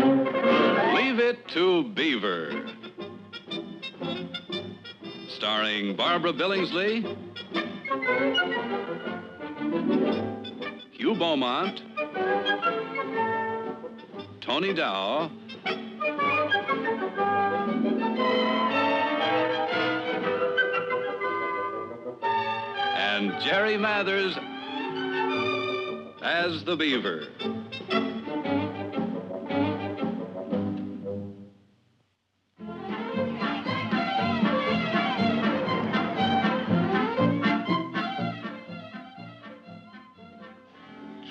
Leave It to Beaver. Starring Barbara Billingsley, Hugh Beaumont, Tony Dow, and Jerry Mathers as the Beaver.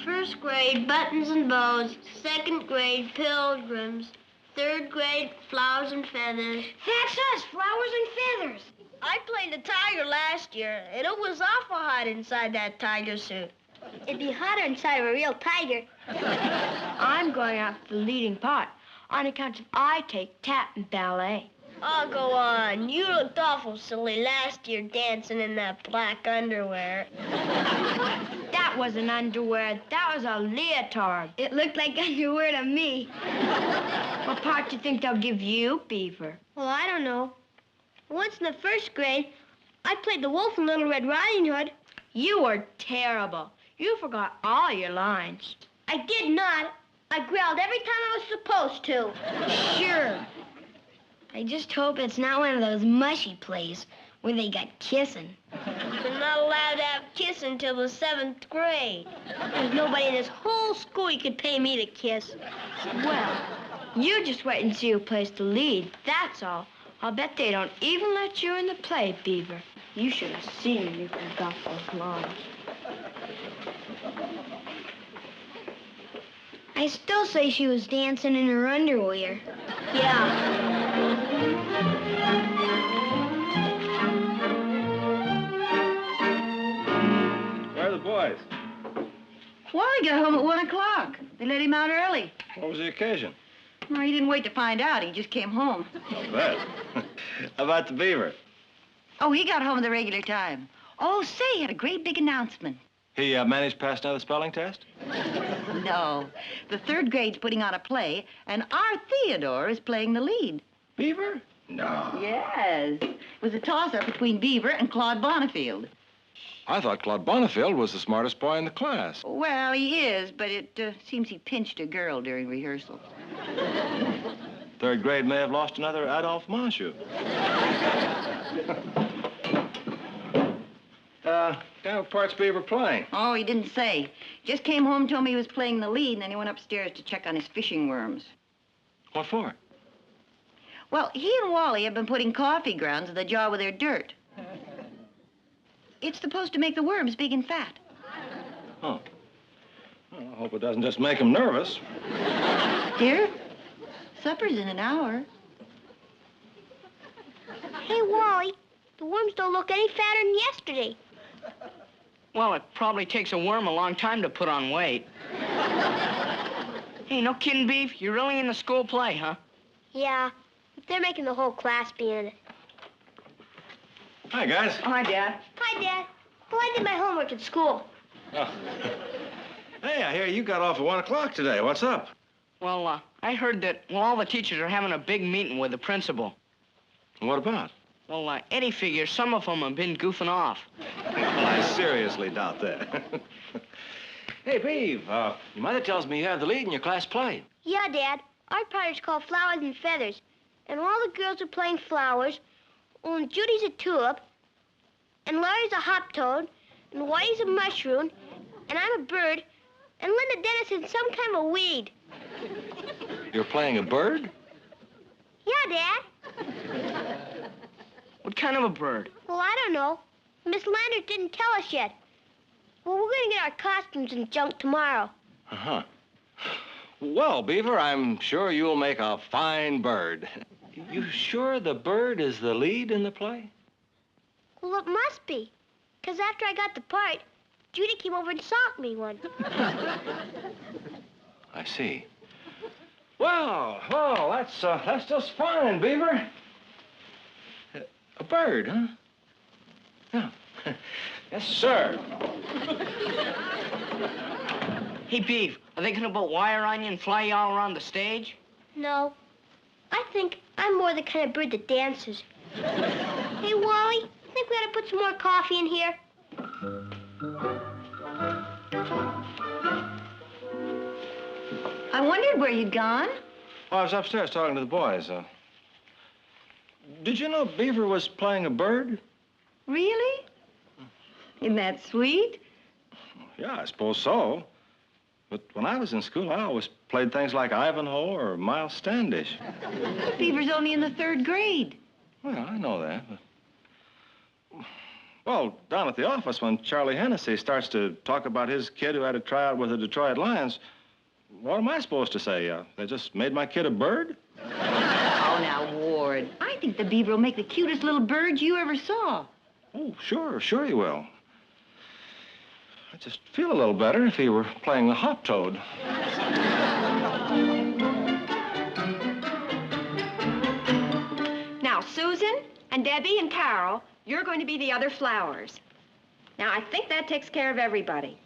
First grade, buttons and bows. Second grade, pilgrims. Third grade, flowers and feathers. That's us, flowers and feathers. I played the tiger last year, and it was awful hot inside that tiger suit. It'd be hotter inside of a real tiger. I'm going out for the leading part on account of I take tap and ballet. Oh, go on. You looked awful silly last year dancing in that black underwear. That wasn't underwear. That was a leotard. It looked like underwear to me. What part do you think they'll give you, Beaver? Well, I don't know. Once in the first grade, I played the wolf in Little Red Riding Hood. You were terrible. You forgot all your lines. I did not. I growled every time I was supposed to. Sure. I just hope it's not one of those mushy plays where they got kissing. You're not allowed to have kissing until the 7th grade. There's nobody in this whole school you could pay me to kiss. Well, you just wait and see who plays the lead, that's all. I'll bet they don't even let you in the play, Beaver. You should have seen him if you got those lines. I still say she was dancing in her underwear. Yeah. Where are the boys? Wally got home at 1 o'clock. They let him out early. What was the occasion? Well, he didn't wait to find out. He just came home. That. How about the Beaver? Oh, he got home at the regular time. Oh, say, he had a great big announcement. He managed to pass another spelling test? No. The 3rd grade's putting on a play, and our Theodore is playing the lead. Beaver? No. Yes. It was a toss-up between Beaver and Claude Bonifield. I thought Claude Bonifield was the smartest boy in the class. Well, he is, but it seems he pinched a girl during rehearsal. 3rd grade may have lost another Adolphe Manchou. Down what part's Beaver playing? Oh, he didn't say. Just came home, told me he was playing the lead, and then he went upstairs to check on his fishing worms. What for? Well, he and Wally have been putting coffee grounds in the jar with their dirt. It's supposed to make the worms big and fat. Oh. Well, I hope it doesn't just make him nervous. Dear, supper's in an hour. Hey, Wally, the worms don't look any fatter than yesterday. Well, it probably takes a worm a long time to put on weight. Hey, no kidding, Beef? You're really in the school play, huh? Yeah, they're making the whole class be in it. Hi, guys. Oh, hi, Dad. Hi, Dad. Well, I did my homework at school. Oh. Hey, I hear you got off at 1 o'clock today. What's up? Well, I heard that, all the teachers are having a big meeting with the principal. What about? Well, Eddie figures some of them have been goofing off. Well, I seriously doubt that. Hey, Beav, your mother tells me you have the lead in your class play. Yeah, Dad. Our part is called Flowers and Feathers. And all the girls are playing flowers. And Judy's a tulip. And Larry's a hop toad. And Whitey's a mushroom. And I'm a bird. And Linda Dennis is some kind of a weed. You're playing a bird? Yeah, Dad. What kind of a bird? Well, I don't know. Miss Landers didn't tell us yet. Well, we're going to get our costumes and junk tomorrow. Uh-huh. Well, Beaver, I'm sure you'll make a fine bird. You sure the bird is the lead in the play? Well, it must be. Because after I got the part, Judy came over and socked me one. I see. Well, that's just fine, Beaver. A bird, huh? Yeah. Yes, sir. Hey, Beef, are they gonna put wire on you and fly you all around the stage? No. I think I'm more the kind of bird that dances. Hey, Wally, I think we ought to put some more coffee in here. I wondered where you'd gone. Well, I was upstairs talking to the boys. Did you know Beaver was playing a bird? Really? Isn't that sweet? Yeah, I suppose so. But when I was in school, I always played things like Ivanhoe or Miles Standish. Beaver's only in the 3rd grade. Well, I know that. But... Well, down at the office, when Charlie Hennessy starts to talk about his kid who had a tryout with the Detroit Lions, what am I supposed to say? They just made my kid a bird? Oh, now, Ward. I think the Beaver will make the cutest little bird you ever saw. Oh, sure he will. I'd just feel a little better if he were playing the hop toad. Now, Susan and Debbie and Carol, you're going to be the other flowers. Now, I think that takes care of everybody.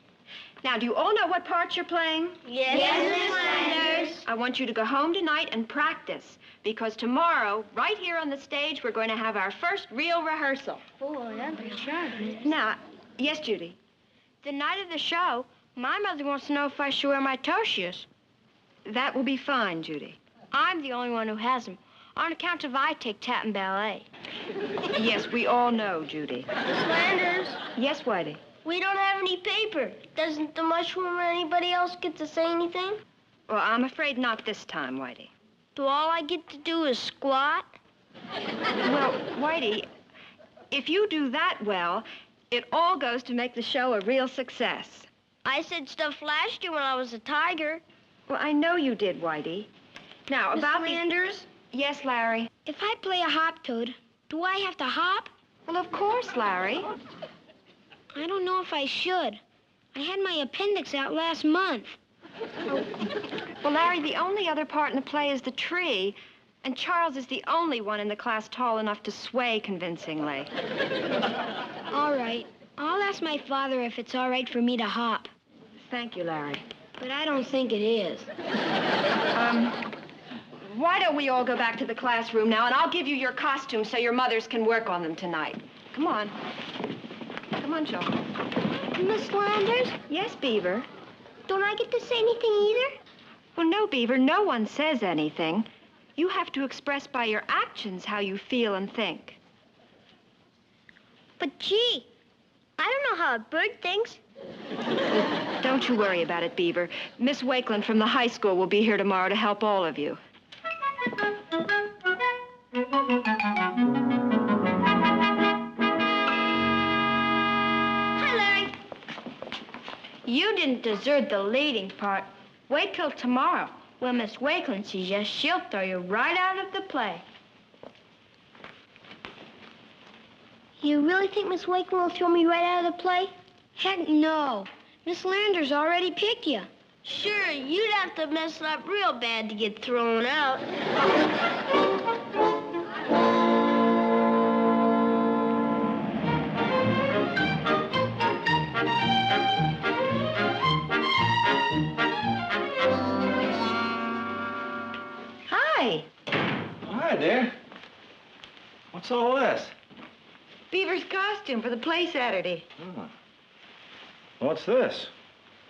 Now, do you all know what parts you're playing? Yes, Miss Landers. I want you to go home tonight and practice, because tomorrow, right here on the stage, we're going to have our first real rehearsal. Oh, that'd be sharp. Now, yes, Judy? The night of the show, my mother wants to know if I should wear my toe shoes. That will be fine, Judy. I'm the only one who has them, on account of I take tap and ballet. Yes, we all know, Judy. Miss Landers, Yes, Whitey? we don't have any paper. Doesn't the mushroom or anybody else get to say anything? Well, I'm afraid not this time, Whitey. Do all I get to do is squat? Well, Whitey, if you do that well, it all goes to make the show a real success. I said stuff last year when I was a tiger. Well, I know you did, Whitey. Now, Miss about Landers, Yes, Larry? if I play a hop toad, do I have to hop? Well, of course, Larry. I don't know if I should. I had my appendix out last month. Well, Larry, the only other part in the play is the tree, and Charles is the only one in the class tall enough to sway convincingly. All right. I'll ask my father if it's all right for me to hop. Thank you, Larry. But I don't think it is. Why don't we all go back to the classroom now, and I'll give you your costumes so your mothers can work on them tonight. Come on. Come on, Joe. Miss Landers, Yes, Beaver? don't I get to say anything either? Well, no, Beaver, no one says anything. You have to express by your actions how you feel and think. But gee, I don't know how a bird thinks. Don't you worry about it, Beaver. Miss Wakeland from the high school will be here tomorrow to help all of you. Hi, Larry. You didn't deserve the leading part. Wait till tomorrow. When Miss Wakeland sees you, she'll throw you right out of the play. You really think Miss Wakeland will throw me right out of the play? Heck no. Miss Landers already picked you. Sure, you'd have to mess it up real bad to get thrown out. Hi. Hi, dear. What's all this? Beaver's costume for the play Saturday. Oh. What's this?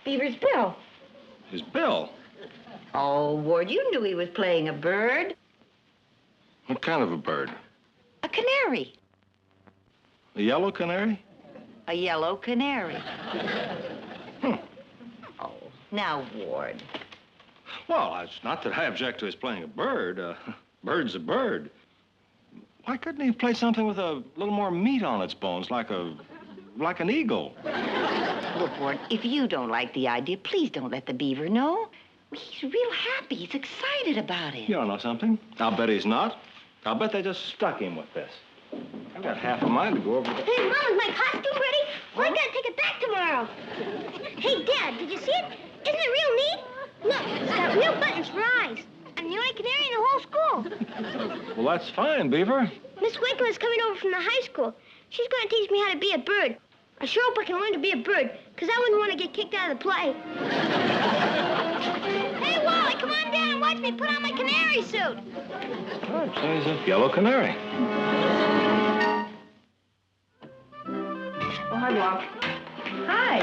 Beaver's bill. His bill. Oh, Ward, you knew he was playing a bird. What kind of a bird? A canary. A yellow canary? A yellow canary. Hmm. Oh, now, Ward. Well, it's not that I object to his playing a bird. Bird's a bird. Why couldn't he play something with a little more meat on its bones, like an eagle? Look, Ward, if you don't like the idea, please don't let the Beaver know. He's real happy. He's excited about it. You don't know something? I'll bet he's not. I'll bet they just stuck him with this. I've got half a mind to go over to... Hey, Mom, is my costume ready? We're gonna take it back tomorrow. Hey, Dad, did you see it? Isn't it real neat? Look, it's got real buttons for eyes. I'm the only canary in the whole school. Well, that's fine, Beaver. Miss Wakeland's coming over from the high school. She's gonna teach me how to be a bird. I sure hope I can learn to be a bird, because I wouldn't want to get kicked out of the play. Hey, Wally, come on down and watch me put on my canary. canary suit. Oh, so he's a yellow canary. Oh, hi, Bob. Hi.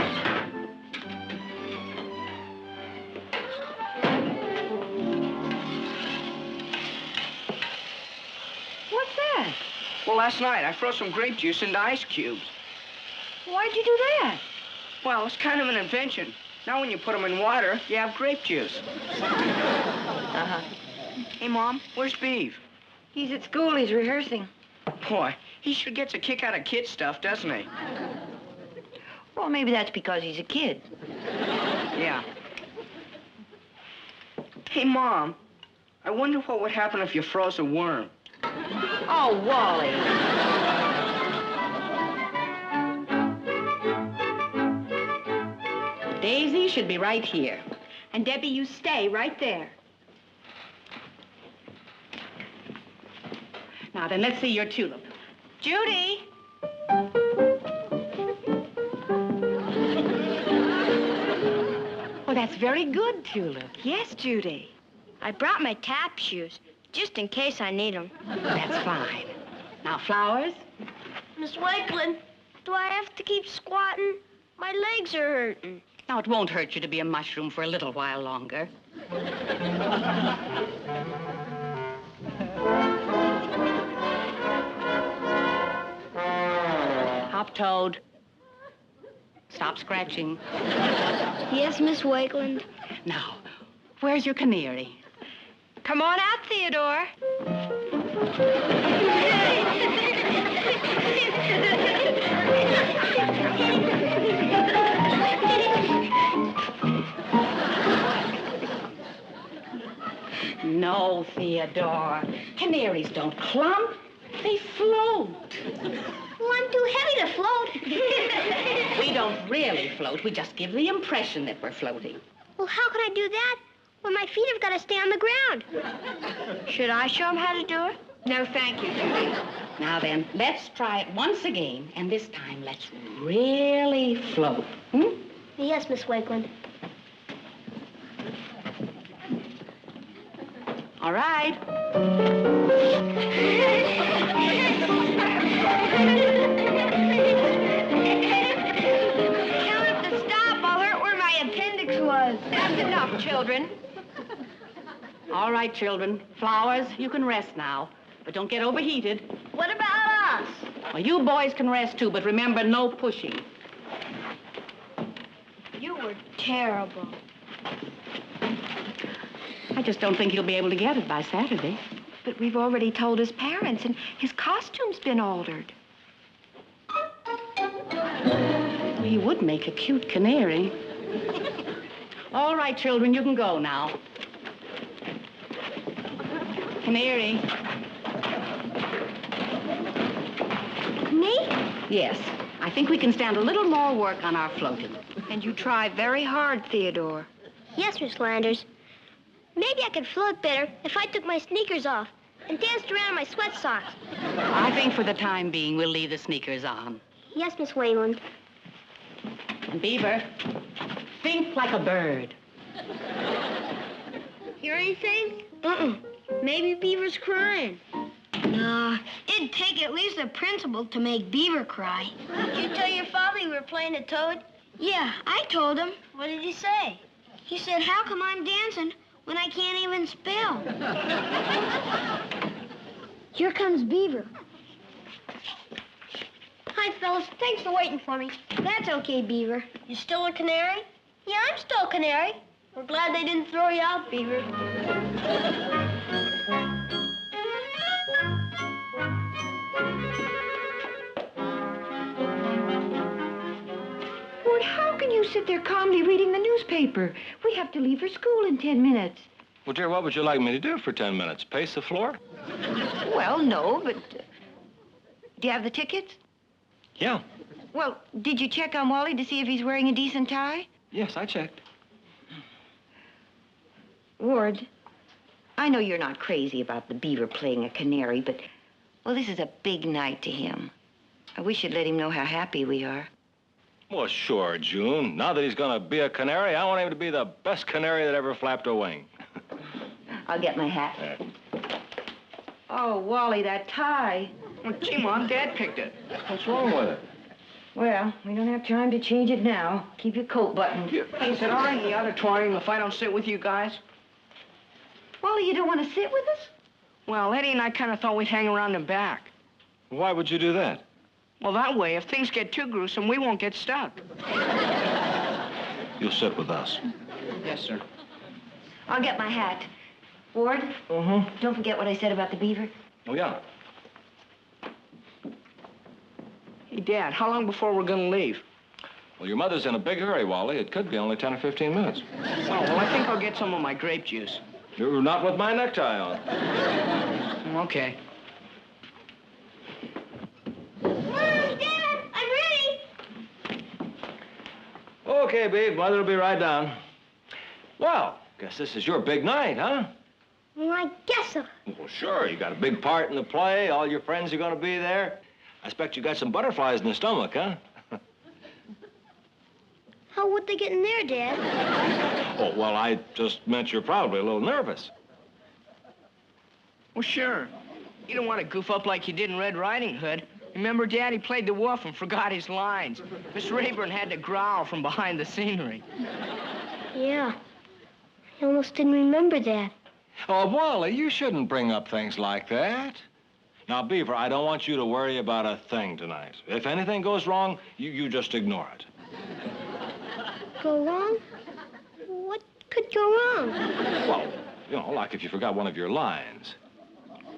What's that? Well, last night I froze some grape juice into ice cubes. Why'd you do that? Well, it's kind of an invention. Now when you put them in water, you have grape juice. Uh-huh. Hey, Mom, where's Beaver? He's at school. He's rehearsing. Boy, he sure gets a kick out of kid stuff, doesn't he? Well, maybe that's because he's a kid. Yeah. Hey, Mom, I wonder what would happen if you froze a worm. Oh, Wally. Daisy should be right here. And Debbie, you stay right there. Now then, let's see your tulip. Judy! Oh, that's very good, Tulip. Yes, Judy. I brought my tap shoes, just in case I need them. That's fine. Now, flowers? Miss Wakeland, do I have to keep squatting? My legs are hurting. Now, it won't hurt you to be a mushroom for a little while longer. Hop-toad. Stop scratching. Yes, Miss Wakeland. Now, where's your canary? Come on out, Theodore. No, Theodore. Canaries don't clump. They float. Well, I'm too heavy to float. We don't really float. We just give the impression that we're floating. Well, how can I do that when my feet have got to stay on the ground? Should I show him how to do it? No, thank you, Judy. Now then, let's try it once again, and this time let's really float. Yes, Miss Wakeland. All right. Tell him to stop. I'll hurt where my appendix was. That's enough, children. All right, children. Flowers, you can rest now, but don't get overheated. What about us? Well, you boys can rest too, but remember, no pushing. You were terrible. I just don't think he'll be able to get it by Saturday. But we've already told his parents, and his costume's been altered. Well, he would make a cute canary. All right, children, you can go now. Canary. Me? Yes. I think we can stand a little more work on our floating. And you try very hard, Theodore. Yes, Miss Landers. Maybe I could float better if I took my sneakers off and danced around in my sweat socks. I think for the time being, we'll leave the sneakers on. Yes, Miss Wayland. And Beaver, think like a bird. Hear anything? Maybe Beaver's crying. Nah, it'd take at least a principal to make Beaver cry. Did you tell your father you were playing a toad? Yeah, I told him. What did he say? He said, how come I'm dancing when I can't even spell? Here comes Beaver. Hi, fellas. Thanks for waiting for me. That's okay, Beaver. You still a canary? Yeah, I'm still a canary. We're glad they didn't throw you out, Beaver. Lord, how can you sit there calmly reading the newspaper? We have to leave for school in 10 minutes. Well, dear, what would you like me to do for 10 minutes? Pace the floor? Well, no, but... do you have the tickets? Yeah. Well, did you check on Wally to see if he's wearing a decent tie? Yes, I checked. Ward, I know you're not crazy about the Beaver playing a canary, but, well, this is a big night to him. I wish you'd let him know how happy we are. Well, sure, June. Now that he's going to be a canary, I want him to be the best canary that ever flapped a wing. I'll get my hat. Oh, Wally, that tie. Well, gee, Mom, Dad picked it. What's wrong with it? Well, we don't have time to change it now. Keep your coat buttoned. Hey, is it all right in the auditorium if I don't sit with you guys? Wally, you don't want to sit with us? Well, Eddie and I kind of thought we'd hang around in back. Why would you do that? Well, that way, if things get too gruesome, we won't get stuck. You'll sit with us. Yes, sir. I'll get my hat. Ward? Don't forget what I said about the beaver. Oh, yeah. Hey, Dad, how long before we're gonna leave? Well, your mother's in a big hurry, Wally. It could be only 10 or 15 minutes. Oh, well, I think I'll get some of my grape juice. You're not with my necktie on. Okay. Dad, I'm ready. Okay, babe. Mother will be right down. Well, guess this is your big night, huh? Well, I guess so. Well, sure. You got a big part in the play. All your friends are going to be there. I expect you got some butterflies in the stomach, huh? How would they get in there, Dad? Oh, well, I just meant you're probably a little nervous. Well, sure. You don't want to goof up like you did in Red Riding Hood. Remember, Dad, he played the wolf and forgot his lines. Miss Rayburn had to growl from behind the scenery. Yeah. I almost didn't remember that. Oh, Wally, you shouldn't bring up things like that. Now, Beaver, I don't want you to worry about a thing tonight. If anything goes wrong, you just ignore it. Go wrong? What could go wrong? Well, you know, like if you forgot one of your lines.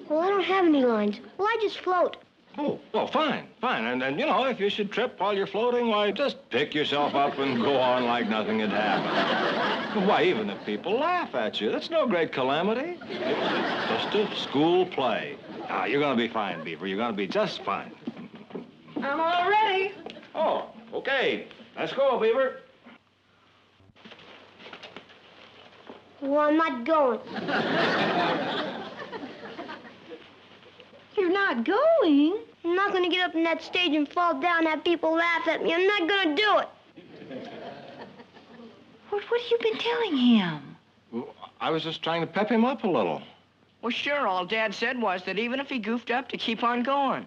Well, I don't have any lines. Well, I just float. Oh, well, fine. And you know, if you should trip while you're floating, why, just pick yourself up and go on like nothing had happened. Why, even if people laugh at you, that's no great calamity. It's just a school play. Ah, you're gonna be fine, Beaver. You're gonna be just fine. I'm all ready. Oh, okay. Let's go, Beaver. Well, I'm not going. You're not going? I'm not going to get up on that stage and fall down and have people laugh at me. I'm not going to do it. What have you been telling him? Well, I was just trying to pep him up a little. Well, sure, all Dad said was that even if he goofed up, to keep on going.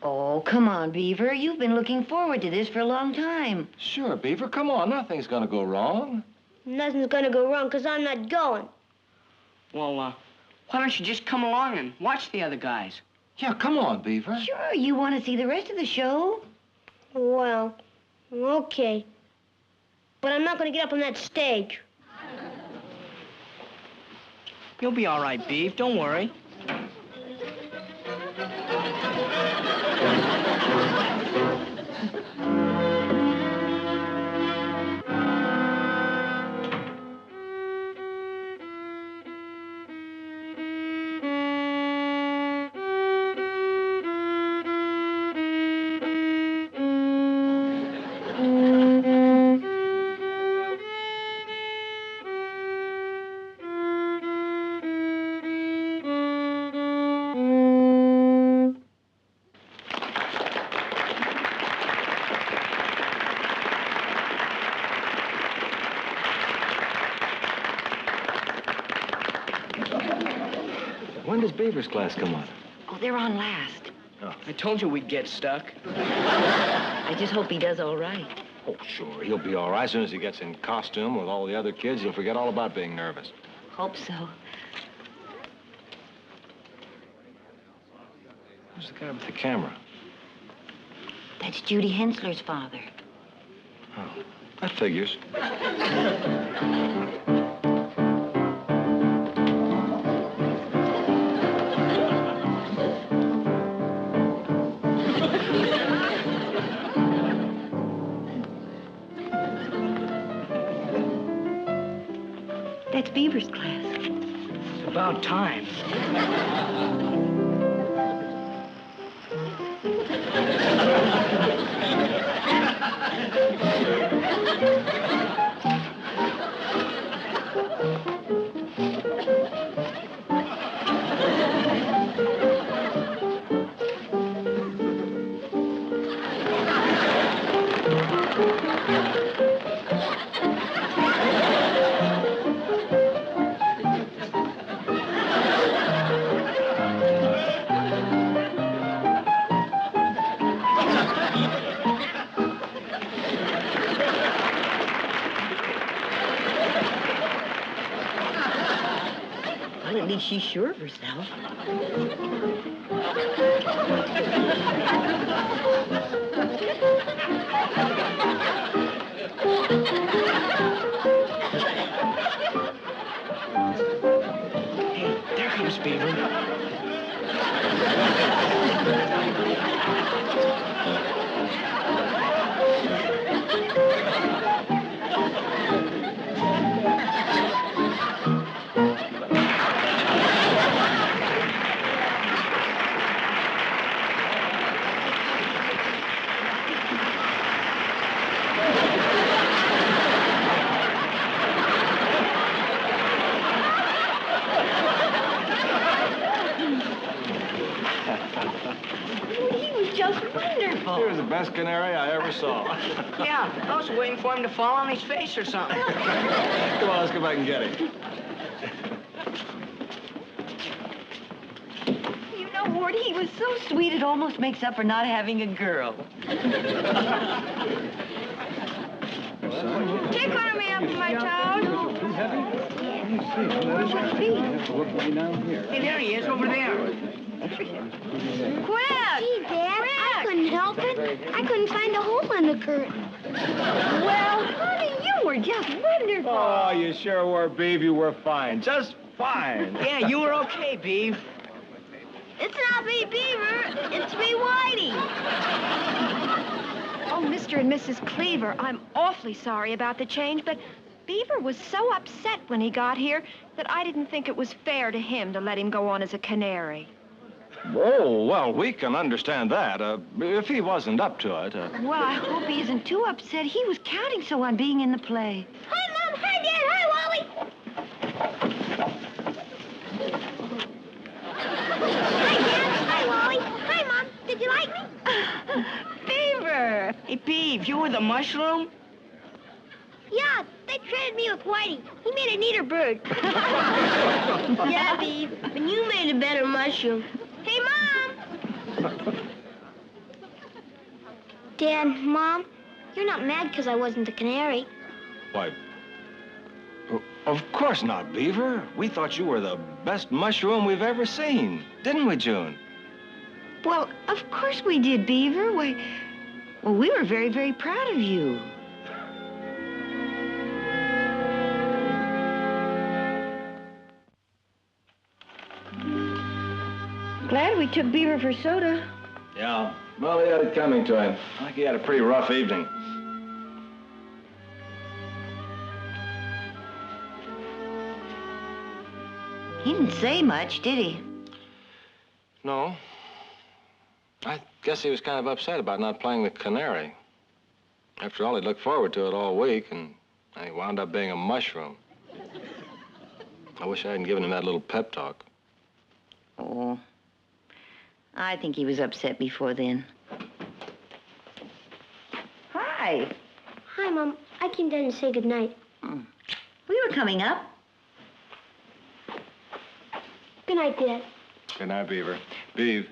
Oh, come on, Beaver. You've been looking forward to this for a long time. Sure, Beaver. Come on. Nothing's gonna go wrong. Nothing's going to go wrong because I'm not going. Well, why don't you just come along and watch the other guys? Yeah, come on, Beaver. Sure, you want to see the rest of the show? Well, okay. But I'm not going to get up on that stage. You'll be all right, Beav. Don't worry. When does Beaver's class come on? Oh, they're on last. Oh. I told you we'd get stuck. I just hope he does all right. Oh, sure. He'll be all right. As soon as he gets in costume with all the other kids, he'll forget all about being nervous. Hope so. Who's the guy with the camera? That's Judy Hensler's father. Oh, that figures. That's Beaver's class. It's about time. At least she's sure of herself. Hey, there comes Beaver. He was just wonderful. He was the best canary I ever saw. Yeah, I was waiting for him to fall on his face or something. Come on, let's go back and get him. You know, Ward, he was so sweet it almost makes up for not having a girl. Take one of me up on my toes. Hey, there he is, over there. Quit! Gee, Dad, I couldn't help it. I couldn't find a hole in the curtain. Well, honey, you were just wonderful. Oh, you sure were, Beav. You were fine. Just fine. Yeah, you were okay, Beav. It's not me, Beaver. It's me, Whitey. Oh, Mr. and Mrs. Cleaver, I'm awfully sorry about the change, but Beaver was so upset when he got here that I didn't think it was fair to him to let him go on as a canary. Oh, well, we can understand that. If he wasn't up to it. Well, I hope he isn't too upset. He was counting so on being in the play. Hi, Mom. Hi, Dad. Hi, Wally. Hi, Dad. Hi, Wally. Hi, Mom. Did you like me? Beaver! Hey, Beav, you were the mushroom? Yeah, they traded me with Whitey. He made a neater bird. Yeah, Beav, but you made a better mushroom. Hey, Mom! Dad, Mom, you're not mad because I wasn't the canary. Why, of course not, Beaver. We thought you were the best mushroom we've ever seen. Didn't we, June? Well, of course we did, Beaver. Well, we were very, very proud of you. Glad we took Beaver for soda. Yeah. Well, he had it coming to him. I think he had a pretty rough evening. He didn't say much, did he? No. I guess he was kind of upset about not playing the canary. After all, he'd looked forward to it all week, and he wound up being a mushroom. I wish I hadn't given him that little pep talk. Oh, I think he was upset before then. Hi. Hi, Mom. I came down to say goodnight. We were coming up. Good night, Dad. Good night, Beaver. Beav,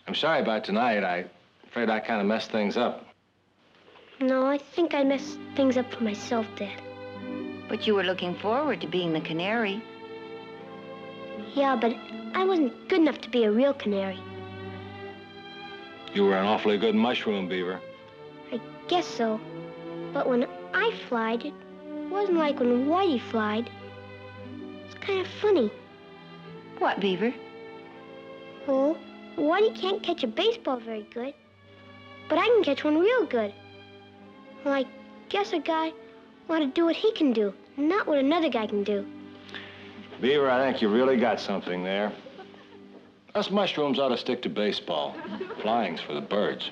I'm sorry about tonight. I'm afraid I kind of messed things up. No, I think I messed things up for myself, Dad. But you were looking forward to being the canary. Yeah, but I wasn't good enough to be a real canary. You were an awfully good mushroom, Beaver. I guess so. But when I flied, it wasn't like when Whitey flied. It's kind of funny. What, Beaver? Oh, Whitey can't catch a baseball very good, but I can catch one real good. Well, I guess a guy ought to do what he can do, not what another guy can do. Beaver, I think you really got something there. Us mushrooms ought to stick to baseball. Flying's for the birds.